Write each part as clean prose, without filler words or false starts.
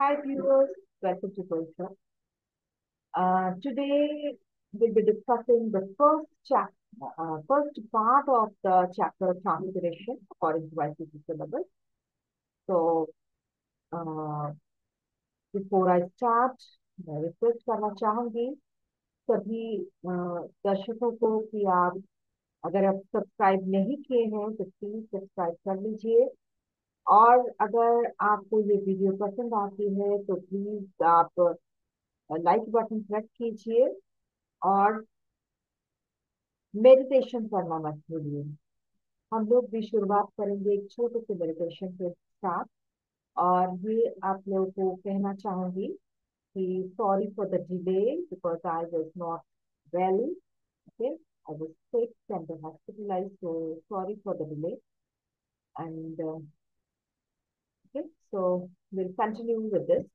Hi viewers, welcome to Pulsar. Today we'll be discussing the first part of the chapter Transpiration according to ICT syllabus. So uh, before I start, मैं request करना चाहूंगी सभी दर्शकों को कि आप अगर आप सब्सक्राइब नहीं किए हैं तो प्लीज सब्सक्राइब कर लीजिए। और अगर आपको ये वीडियो पसंद आती है तो प्लीज आप लाइक बटन प्रेस कीजिए और मेडिटेशन करना मत भूलिए। हम लोग भी शुरुआत करेंगे एक छोटे से मेडिटेशन के साथ। और ये आप लोगों को कहना चाहूंगी कि sorry for the delay because I was not well. Okay, I was sick and hospitalised, so sorry for the delay and okay, so we'll continue with this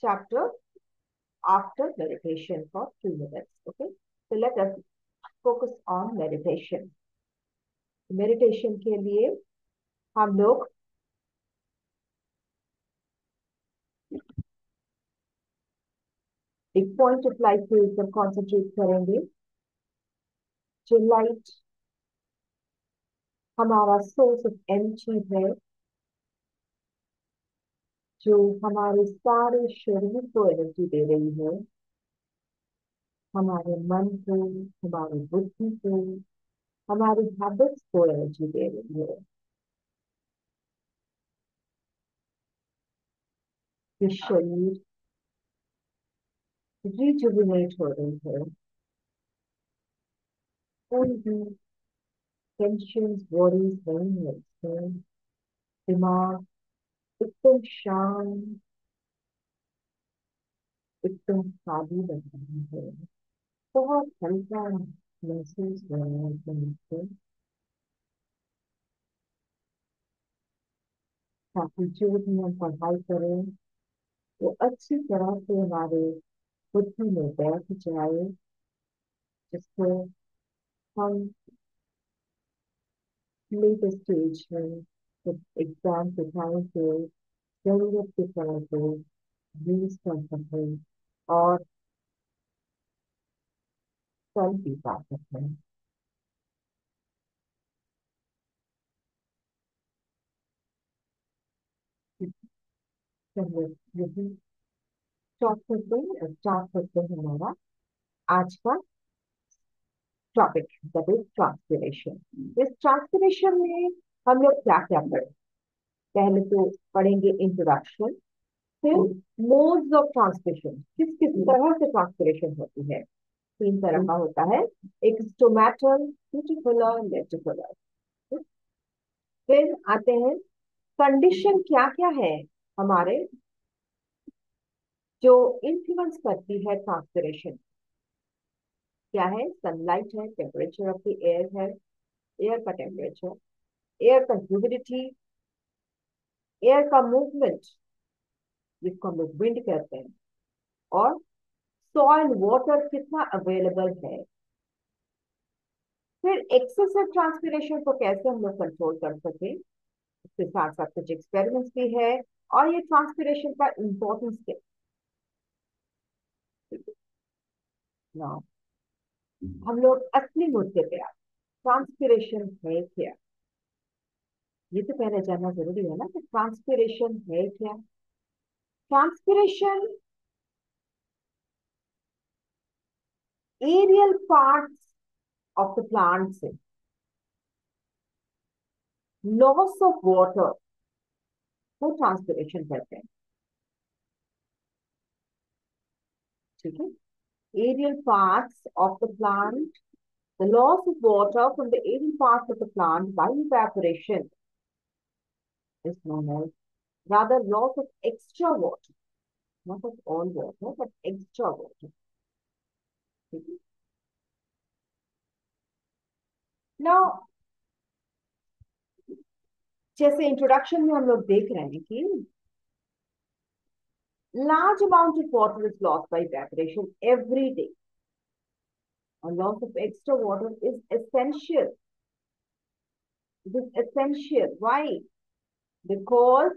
chapter after meditation for 2 minutes. Okay, so let us focus on meditation. Meditation के लिए हम लोग एक point of light के ऊपर concentrate करेंगे। जो light हमारा सोर्स ऑफ एनर्जी है, जो हमारे सारे शरीर को एनर्जी दे रही है, हमारे मन को, हमारी बुद्धि को, हमारी हैबिट्स को एनर्जी दे रही है। ये शरीर रिजुविनेट हो रही है। कोई भी टेंशन वरीज नहीं है इसमें। दिमाग एकदम शांत, एकदम खाली लग रही है। बहुत हल्का महसूस हो रहा है एकदम से। ताकि जो भी हम पढ़ाई करें वो अच्छी तरह से हमारे बुद्धि में बैठ जाए, जिससे हम लेटर स्टेज में जब एग्जाम के टाइम पे जरूरत के समय पे यूज कर सकें और फल भी पा सकें। चलिए यही स्टार्ट करते हैं हमारा आज का टॉपिक, दैट इज ट्रांसपिरेशन। इस ट्रांसपिरेशन में हम लोग क्या क्या पढ़ें? पहले तो पढ़ेंगे इंट्रोडक्शन, फिर मोड्स ऑफ ट्रांसपिरेशन, किस किस तरह से ट्रांसपिरेशन होती है। तीन तरह का होता है, एक स्टोमेटल, क्यूटिकुलर, लेटिकुलर। फिर आते हैं कंडीशन क्या क्या है हमारे जो इन्फ्लुएंस करती है ट्रांसपिरेशन। क्या है? सनलाइट है, टेम्परेचर ऑफ द एयर है, एयर का टेम्परेचर, एयर का ह्यूमिडिटी, एयर का मूवमेंट जिसको हम लोग विंड कहते हैं, और सॉइल वाटर कितना अवेलेबल है। फिर एक्सेसिव ट्रांसपिरेशन को कैसे हम लोग कंट्रोल कर सके, उसके साथ साथ कुछ एक्सपेरिमेंट्स भी है। और ये ट्रांसपिरेशन का इम्पोर्टेंस क्या ना, हम लोग असली मुद्दे पे आए। ट्रांसपिरेशन है क्या? ये तो पहले जानना जरूरी है ना कि ट्रांसपिरेशन है क्या। Transpiration aerial parts of the plant से लॉस ऑफ वाटर को ट्रांसपिरेशन कहते हैं। ठीक है, aerial parts of the plant, the loss of water from the aerial parts of the plant by evaporation is known as, rather, loss of extra water, not of all water, but extra water. Okay? Now, जैसे introduction में हम लोग देख रहे हैं कि large amount of water is lost by evaporation every day. A loss of extra water is essential. It is essential. Why? Because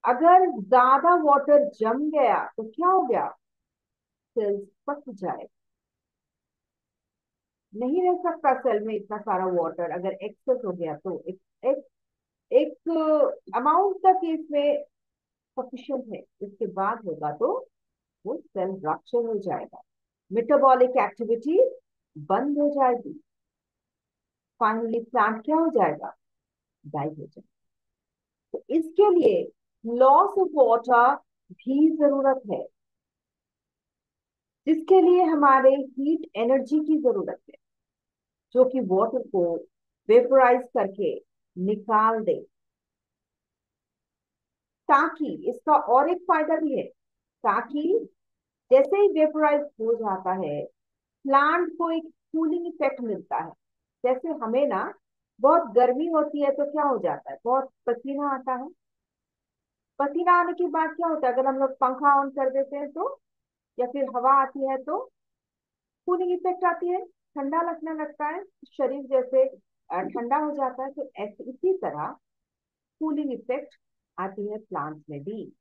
अगर ज्यादा वाटर जम गया तो क्या हो गया, सेल्स पक जाए, नहीं रह सकता सेल में इतना सारा वाटर, अगर एक्सेस हो गया तो एक एक अमाउंट तक इसमें सफिशिएंट है, इसके बाद होगा तो वो सेल रप्चर हो जाएगा, मेटाबॉलिक एक्टिविटी बंद हो जाएगी, फाइनली प्लांट क्या हो जाएगा, डाई हो जाएगा। तो इसके लिए लॉस ऑफ वाटर भी जरूरत है, जिसके लिए हमारे हीट एनर्जी की जरूरत है, जो कि वाटर को वेपराइज करके निकाल दे, ताकि इसका और एक फायदा भी है, ताकि जैसे ही वेपराइज हो जाता है प्लांट को एक कूलिंग इफेक्ट मिलता है। जैसे हमें ना बहुत गर्मी होती है तो क्या हो जाता है, बहुत पसीना आता है, पसीना आने के बाद क्या होता है, अगर हम लोग पंखा ऑन कर देते हैं तो, या फिर हवा आती है तो कूलिंग इफेक्ट आती है, ठंडा लगने लगता है, शरीर जैसे ठंडा हो जाता है, तो ऐसे इसी तरह कूलिंग इफेक्ट आती है प्लांट्स में भी।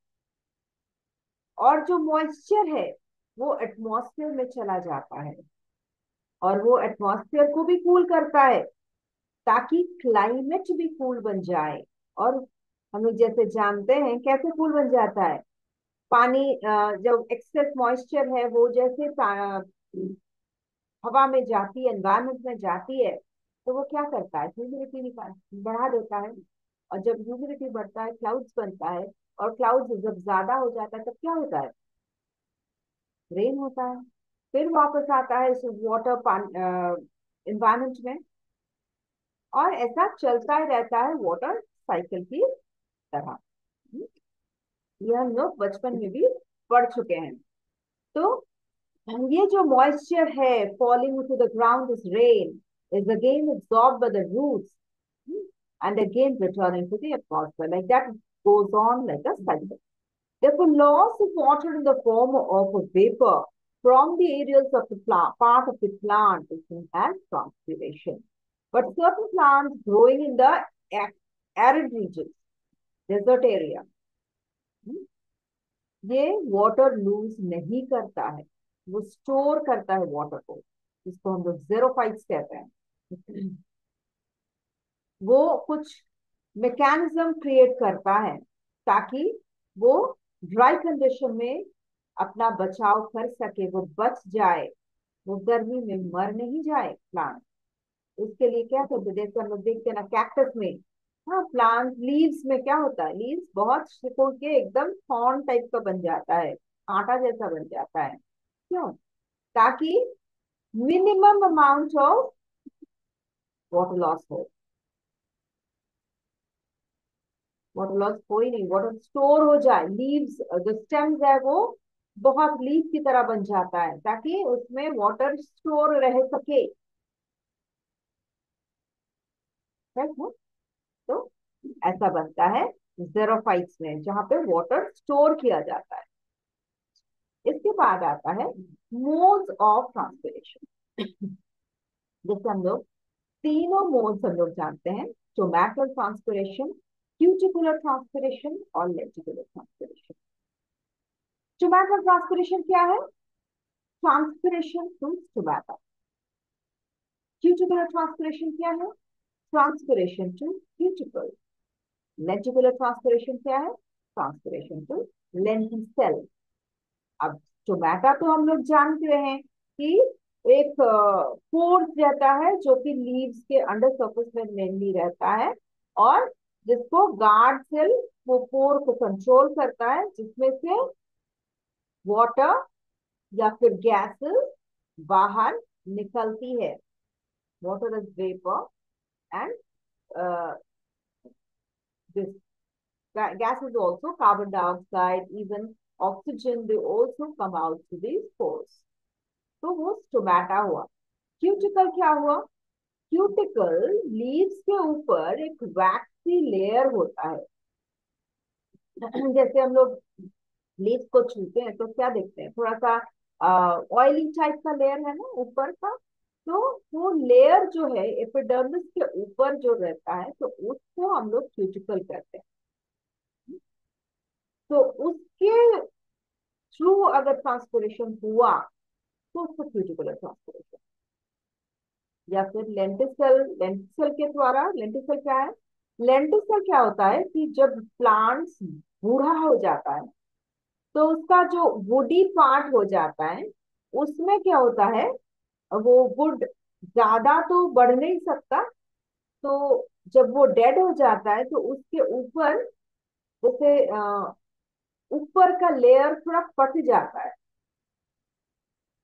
और जो मॉइस्चर है वो एटमॉस्फेयर में चला जाता है, और वो एटमॉस्फेयर को भी कूल करता है, ताकि क्लाइमेट भी कूल बन जाए। और हम लोग जैसे जानते हैं कैसे कूल बन जाता है, पानी जब एक्सेस मॉइस्चर है वो जैसे हवा में जाती है, एनवायरमेंट में जाती है, तो वो क्या करता है, ह्यूमिडिटी निकाल बढ़ा देता है, और जब ह्यूमिडिटी बढ़ता है क्लाउड्स बनता है, और क्लाउड्स जब ज्यादा हो जाता है तब क्या होता है, रेन होता है, फिर वापस आता है इस वाटर इन्वायरमेंट में, और ऐसा चलता ही रहता है वाटर साइकिल की तरह। ये हम लोग बचपन में भी पढ़ चुके हैं। तो ये जो मॉइस्चर है falling to the ground is rain, is again absorbed by the roots, and again returning to the atmosphere. Like that goes on like a cycle. Therefore, loss of water in the form of a vapor from the areas of the plant, part of the plant is known as transpiration. But certain plants growing in the arid regions, desert area, ये water loose नहीं करता है, वो store करता है water को, जिसको हम लोग जेरोफाइट्स कहते हैं। वो कुछ मैकेनिज्म क्रिएट करता है, ताकि वो ड्राई कंडीशन में अपना बचाव कर सके, वो बच जाए, वो गर्मी में मर नहीं जाए प्लांट। उसके लिए क्या करते हैं, जैसे हम लोग देखते हैं ना कैक्टस में, हाँ प्लांट लीव्स में क्या होता है, लीव्स बहुत सिकुड़ के एकदम थॉर्न टाइप का बन जाता है, आटा जैसा बन जाता है, क्यों, ताकि minimum amount of water loss हो, वाटर लॉस हो ही नहीं, वाटर स्टोर हो जाए, लीव्स जो स्टेम्स है वो बहुत लीव की तरह बन जाता है, ताकि उसमें वाटर स्टोर रह सके, है ना? तो ऐसा बनता है जेरोफाइट्स में, जहां पे वाटर स्टोर किया जाता है। इसके बाद आता है मोड्स ऑफ ट्रांसपिरेशन। जैसे हम लोग तीनों मोड्स हम लोग जानते हैं, स्टोमैटल ट्रांसपिरेशन, क्यूटिकुलर ट्रांसपिरेशन और लेटिकुलर ट्रांसपिरेशन। स्टोमैटल ट्रांसपिरेशन क्या है, transpiration through stomata. Cuticular transpiration क्या है, transpiration to cuticle. Lenticular transpiration क्या है, ट्रांसपिरेशन टू लेंटी सेल। अब स्टोमेटा तो हम लोग जान रहे हैं कि एक पोर्स रहता है, जो कि लीव्स के अंडर सरफेस में मेनली रहता है, और जिसको गार्ड सेल वो पोर को कंट्रोल करता है, जिसमें से वाटर या फिर गैसेस बाहर निकलती है। Water is vapour, and this gas is also carbon dioxide, even oxygen, they also come out to these pores. तो वो स्टोमेटा हुआ। क्यूटिकल क्या हुआ, क्यूटिकल लीव्स के ऊपर एक वैक्सी लेयर होता है। जैसे हम लोग लीव्स को छूते हैं तो क्या देखते हैं, थोड़ा सा ऑयली टाइप का लेयर है ना ऊपर का, तो वो लेयर जो है एपिडर्मिस के ऊपर जो रहता है, तो उसको हम लोग क्यूटिकल कहते हैं। तो उसके थ्रू अगर ट्रांसपोरेशन हुआ तो उसको क्यूटिकुलर ट्रांसपोरेशन, या फिर लेंटिसल, लेंटिसल के द्वारा। लेंटिसल क्या है? लेंटिसल क्या होता है कि जब प्लांट्स बूढ़ा हो जाता है तो उसका जो वुडी पार्ट हो जाता है उसमें क्या होता है, वो वुड ज्यादा तो बढ़ नहीं सकता, तो जब वो डेड हो जाता है तो उसके ऊपर जैसे ऊपर का लेयर थोड़ा फट जाता है,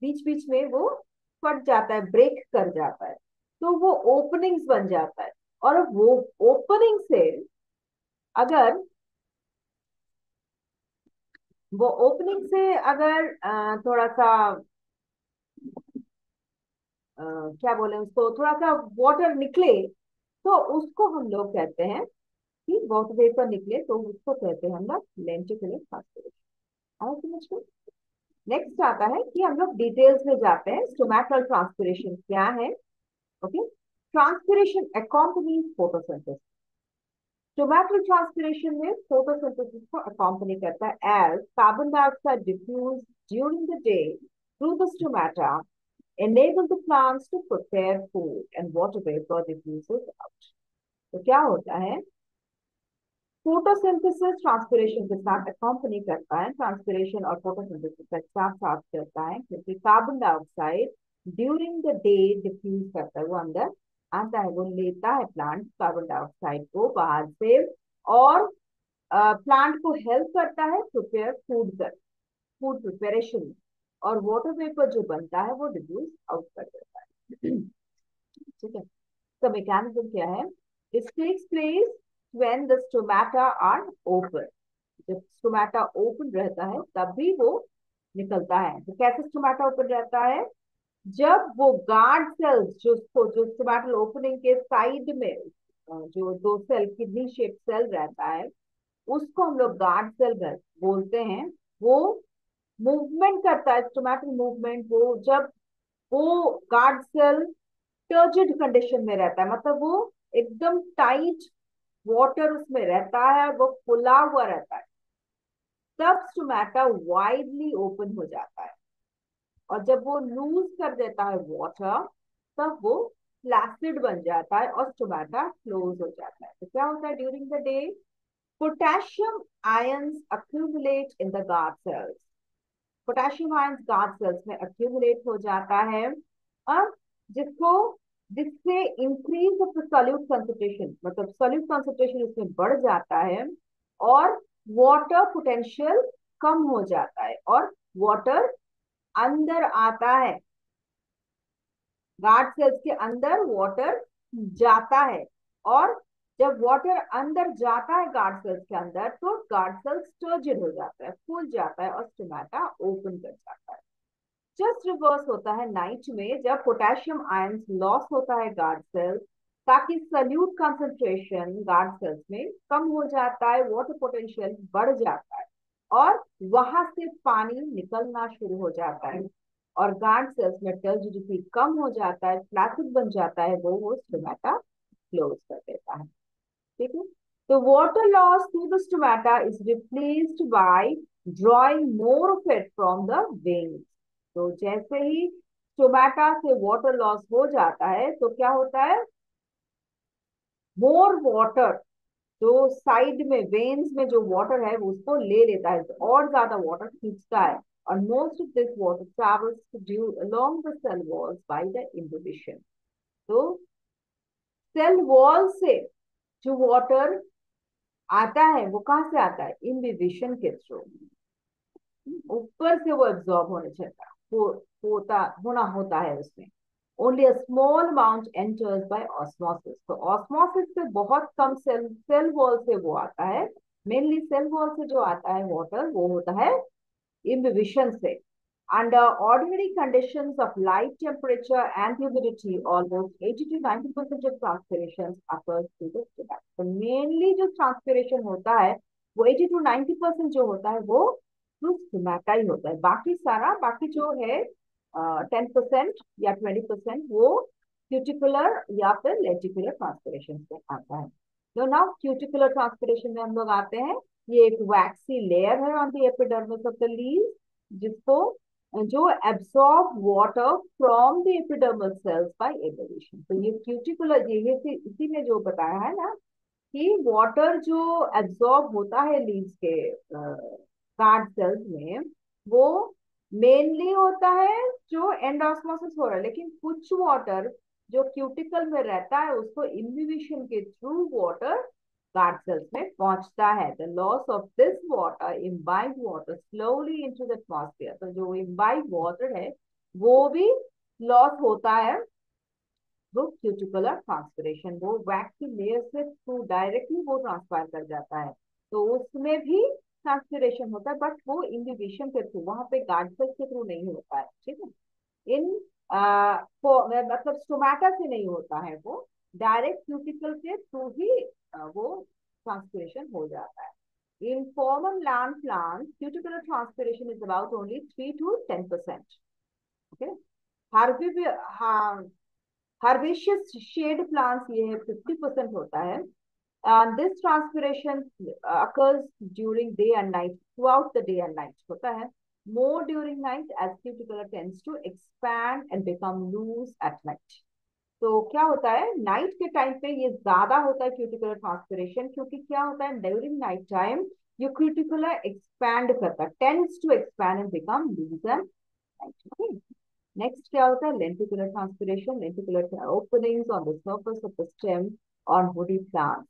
बीच बीच में वो फट जाता है, ब्रेक कर जाता है, तो वो ओपनिंग्स बन जाता है। और वो ओपनिंग से अगर वो ओपनिंग से अगर थोड़ा सा क्या बोले उसको, थोड़ा सा वाटर निकले तो उसको हम लोग कहते हैं कि वाटर वेपर निकले तो उसको कहते हैं हम लोग लेंटिकुलर ट्रांसपोरेशन। आया समझ में? नेक्स्ट आता है कि हम लोग डिटेल्स में जाते हैं, स्टोमेटल ट्रांसपिरेशन क्या है। Okay, transpiration accompanies photosynthesis. Stomatal transpiration में फोटोसिंथेसिस को अकॉम्पनी करता है as carbon dioxide diffuse during the day through the stomata enable the plants to prepare food and water vapor diffuses out। तो क्या होता है, फोटोसिंथेसिस ट्रांसपिरेशन के साथ अकॉम्पनी करता है, ट्रांसपिरेशन और फोटोसिंथेसिस का साथ साथ करता है, क्योंकि carbon dioxide during the day diffuse करता है, वो अंदर आता है, वो लेता है प्लांट कार्बन डाइऑक्साइड को बाहर से, और प्लांट को हेल्प करता है प्रिपेयर फूड कर, फूड प्रिपरेशन में, और वाटर वेपर जो बनता है वो डिफ्यूज आउट कर देता है। ठीक है, तो मैकेनिज्म क्या है? This takes place when the stomata are open. जब स्टोमेटा ओपन रहता है तब भी वो निकलता है। तो कैसे स्टोमेटा ओपन रहता है? जब वो गार्ड सेल्स जो स्टोमेटल ओपनिंग के साइड में जो दो सेल किडनी शेप सेल रहता है उसको हम लोग गार्ड सेल बोलते हैं। वो मूवमेंट करता है, स्टोमेटल मूवमेंट, वो जब वो गार्ड सेल टर्जिड कंडीशन में रहता है, मतलब वो एकदम टाइट वाटर उसमें रहता है, वो फुला हुआ रहता है, तब स्टोमेटा वाइडली ओपन हो जाता है। और जब वो लूज कर देता है वाटर तब वो फ्लैसिड बन जाता है और स्टोमेटा क्लोज हो जाता है। तो क्या होता है during the day? Potassium ions accumulate in the guard cells. Potassium ions guard cells में अक्यूमुलेट हो जाता है, अब जिसको जिससे increase of the solute concentration, मतलब सॉल्यूट कंसंट्रेशन इसमें बढ़ जाता है, और वाटर पोटेंशियल कम हो जाता है और वाटर अंदर आता है, गार्ड सेल्स के अंदर वाटर जाता है। और जब वाटर अंदर जाता है गार्ड सेल्स के अंदर तो गार्ड सेल्स टर्जिड हो जाता है, फूल जाता है और स्टोमेटा ओपन कर जाता है। जस्ट रिवर्स होता है नाइट में, जब पोटेशियम आयंस लॉस होता है गार्ड सेल्स, ताकि सल्यूट कंसंट्रेशन गार्ड सेल्स में कम हो जाता है, वाटर पोटेंशियल बढ़ जाता है और वहां से पानी निकलना शुरू हो जाता है, और गार्ड सेल्स में टर्जिडिटी कम हो जाता है, फ्लैसिड बन जाता है, वो स्टोमेटा क्लोज कर देता है। ठीक है, तो water loss through the stomata is replaced by drawing more of it from the veins. तो जैसे ही स्टोमेटा से वाटर लॉस हो जाता है तो क्या होता है, मोर वाटर जो साइड में वेन्स में जो वाटर है वो उसको ले लेता है, तो और ज्यादा वाटर खींचता है, और most of this water travels due along the cell walls by the imbibition. तो सेल वॉल से जो वाटर आता है वो कहाँ से आता है? इम्बिबिशन के थ्रू, ऊपर से वो एब्जॉर्ब होने चलता हो, होता होना होता है उसमें। Only a small amount enters by osmosis. तो ऑस्मोसिस से बहुत कम सेल वॉल से वो आता है, मेनली सेल वॉल से जो आता है वाटर वो होता है imbibition से। Under ordinary conditions of light temperature and humidity, almost 80 to 90% of transpiration occurs through the stomach। तो मेनली जो ट्रांसपिरेशन होता है वो 80 to 90% जो होता है वो थ्रू स्टोमेटा ही होता है, बाकी सारा, बाकी जो है 10% या 20% वो क्यूटिकुलर या फिर लेटिकुलर ट्रांसपिरेशन से आता है। तो नाउ क्यूटिकुलर ट्रांसपिरेशन में हम लोग आते हैं। ये एक वैक्सी लेयर है on the epidermis of the leaf, जिसको जो absorb water from the epidermal cells by evolution. तो ये क्यूटिकुलर, ये इसी में जो बताया है ना कि वाटर जो एब्सॉर्ब होता है लीव्स के गार्ड सेल्स में, वो मेनली होता है जो एंडोस्मोसिस हो रहा है, लेकिन कुछ वाटर जो क्यूटिकल में रहता है उसको इम्बिबिशन के थ्रू वाटर गार्ड सेल्स में पहुंचता है। The loss of this water, imbibe water slowly into the atmosphere, तो जो इम्बाइब वाटर है वो भी लॉस होता है। वो क्यूटिकुलर ट्रांसपिरेशन, वो वैक्स की लेयर से थ्रू डायरेक्टली वो ट्रांसफर कर जाता है, तो उसमें भी ट्रांसपिरेशन होता है, बट वो इंडिविशन के थ्रू, वहां पे गार्ड सेल्स के थ्रू नहीं होता है, ठीक है। मतलब स्टोमेटा से नहीं होता है वो, डायरेक्ट क्यूटिकल के थ्रू ही वो ट्रांसपिरेशन हो जाता है। In common land plants, cuticular transpiration is about only 3 to 10%. Okay. Herbiv herbaceous shade plants ये है 50% होता है। And this transpiration occurs during day and night, throughout the day and night होता है। More during night as cuticle tends to expand and become loose at night. तो क्या होता है नाइट के टाइम पे ये ज्यादा होता है क्यूटिकुलर ट्रांसपिरेशन, क्योंकि क्या होता है ड्यूरिंग नाइट टाइम ये क्यूटिकुलर एक्सपैंड करता है, tends to expand and become loose and. नेक्स्ट क्या होता है lenticular transpiration, lenticular openings on the surface of the stem on woody plants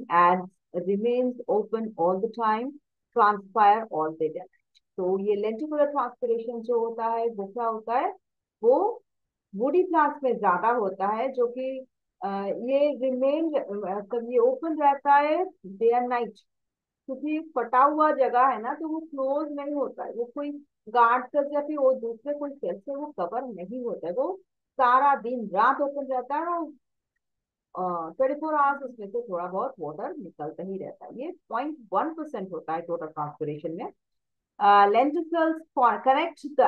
and remains open all the time, transpire all the day. तो ये lenticular transpiration जो होता है वो क्या होता है, वो वुडी प्लांट्स में ज्यादा होता है, जो कि ये रिमेन कभी ओपन रहता है डे एंड नाइट, क्योंकि फटा हुआ जगह है ना, तो वो क्लोज नहीं होता है, वो कोई गार्ड सेल या फिर वो दूसरे कोई सेल से वो कवर नहीं होता है, वो सारा दिन रात ओपन रहता है और 24 आवर्स उसमें से थोड़ा बहुत वाटर निकलता ही रहता है। ये 0.1% होता है टोटल ट्रांसपिरेशन में। lenticels connect the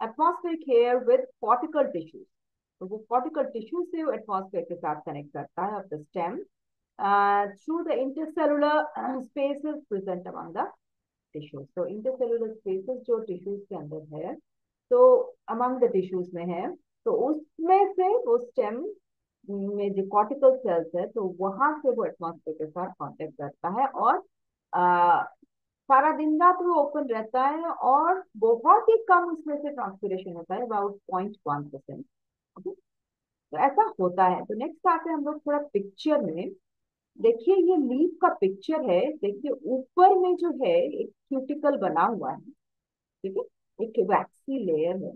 atmospheric air with cortical tissues, तो वो cortical tissue से वो atmosphere के साथ connect करता है of the stem through the intercellular spaces present among the tissues। तो intercellular spaces जो tissues के अंदर है, तो among the tissues में है, तो उसमें से वो stem में जो कॉर्टिकल सेल्स है, तो वहां से वो एटमॉस्फेयर के साथ कांटेक्ट करता है, और आ, सारा दिन रात वो ओपन रहता है, और बहुत ही कम उसमें से ट्रांसपिरेशन होता है, अबाउट 0.1%। तो ऐसा होता है। तो नेक्स्ट आते हैं हम लोग थोड़ा पिक्चर में। देखिए ये लीफ का पिक्चर है, देखिए ऊपर में जो है एक क्यूटिकल बना हुआ है, ठीक है, एक वैक्सी लेयर है।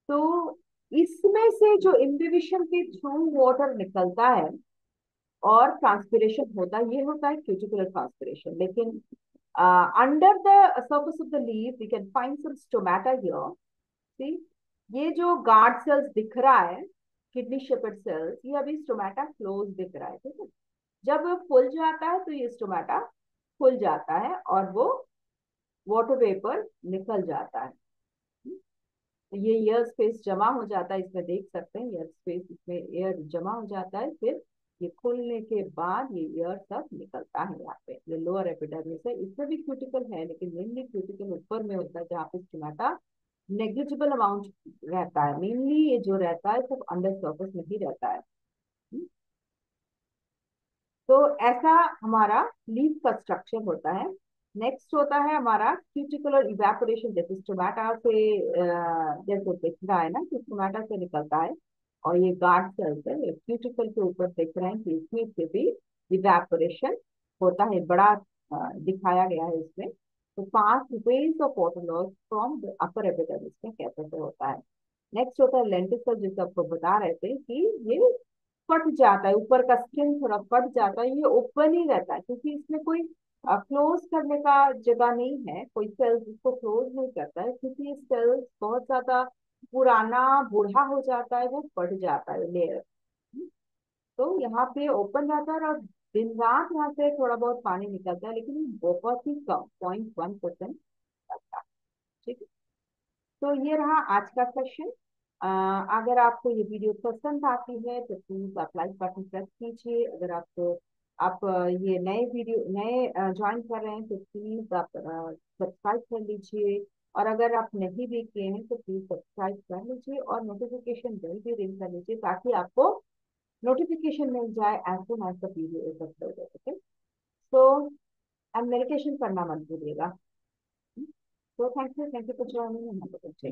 तो इसमें से जो इम्बिबिशन के थ्रू वाटर निकलता है और ट्रांसपिरेशन होता है, ये होता है क्यूटिकुलर ट्रांसपिरेशन। लेकिन under the surface of the leaf we can find some stomata here. See, ये जो गार्ड सेल्स दिख रहा है, किडनी शेपर्ड सेल्स, ये अभी स्टोमेटा क्लोज दिख रहा है, ठीक है। जब वो फुल जाता है तो ये स्टोमेटा खुल जाता है और वो वाटर वेपर निकल जाता है। ये एयर स्पेस जमा हो जाता है, इसमें देख सकते हैं एयर स्पेस, इसमें एयर जमा हो जाता है, फिर ये खुलने के बाद ये एयर सब निकलता है। यहाँ पे ये लोअर एपिडर्मिस है, इसमें भी क्यूटिकल है, लेकिन मेनली क्यूटिकल ऊपर में होता है जहाँ पे स्टिमाटा नेग्लिजिबल अमाउंट रहता है। मेनली ये जो रहता है सब अंडर सर्फेस में ही रहता है। तो ऐसा हमारा लीफ का स्ट्रक्चर होता है। नेक्स्ट होता है हमारा क्यूटिकुलर इवेपोरेशन, जैसे स्टोमेटा से जैसे दिख रहा है ना कि स्टोमेटा से निकलता है, और ये गार्ड सेल्स है, क्यूटिकल के ऊपर दिख रहे हैं कि इसमें से भी इवेपोरेशन होता है, बड़ा दिखाया गया है इसमें। तो 5 ways of water loss from the upper epidermis में कैसे से होता है। नेक्स्ट होता है लेंटिकल, जैसे आपको बता रहे थे कि ये फट जाता है, ऊपर का स्किन थोड़ा फट जाता है, ये ओपन ही रहता है, क्योंकि इसमें कोई क्लोज करने का जगह नहीं है, कोई सेल्स इसको क्लोज नहीं करता है, क्योंकि ये सेल्स बहुत ज्यादा पुराना बूढ़ा हो जाता है, वो फट जाता है लेयर। तो यहाँ पे ओपन रहता है और दिन रात यहाँ से थोड़ा बहुत पानी निकलता है, लेकिन ये बहुत ही कम 0.1% लगता है, ठीक है। तो ये रहा आज का सेशन। अगर आपको ये वीडियो पसंद आती है तो प्लीज आप लाइक बटन प्रेस कीजिए। अगर आपको आप ये नए वीडियो नए ज्वाइन कर रहे हैं तो प्लीज आप सब्सक्राइब कर लीजिए। और अगर आप नहीं भी किए हैं तो प्लीज सब्सक्राइब कर लीजिए और नोटिफिकेशन बेल भी रिंग कर लीजिए, ताकि आपको नोटिफिकेशन मिल जाए as soon as the video is uploaded. Okay, so and meditation करना मत भूलिएगा। So thank you for joining and have a good day.